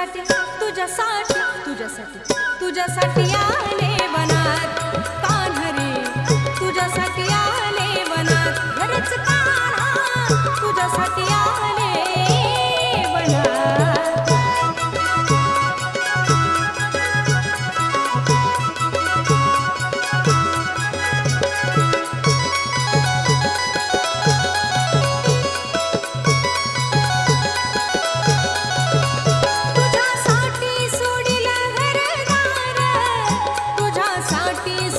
तुझ्यासाठी तुझ्यासाठी तुझ्यासाठी तुझ्यासाठी आले वनात कान्हरे तुझ्यासाठी आले वनात खरंच कान्हा तुझ्यासाठी आले वनात तुझ्यासाठी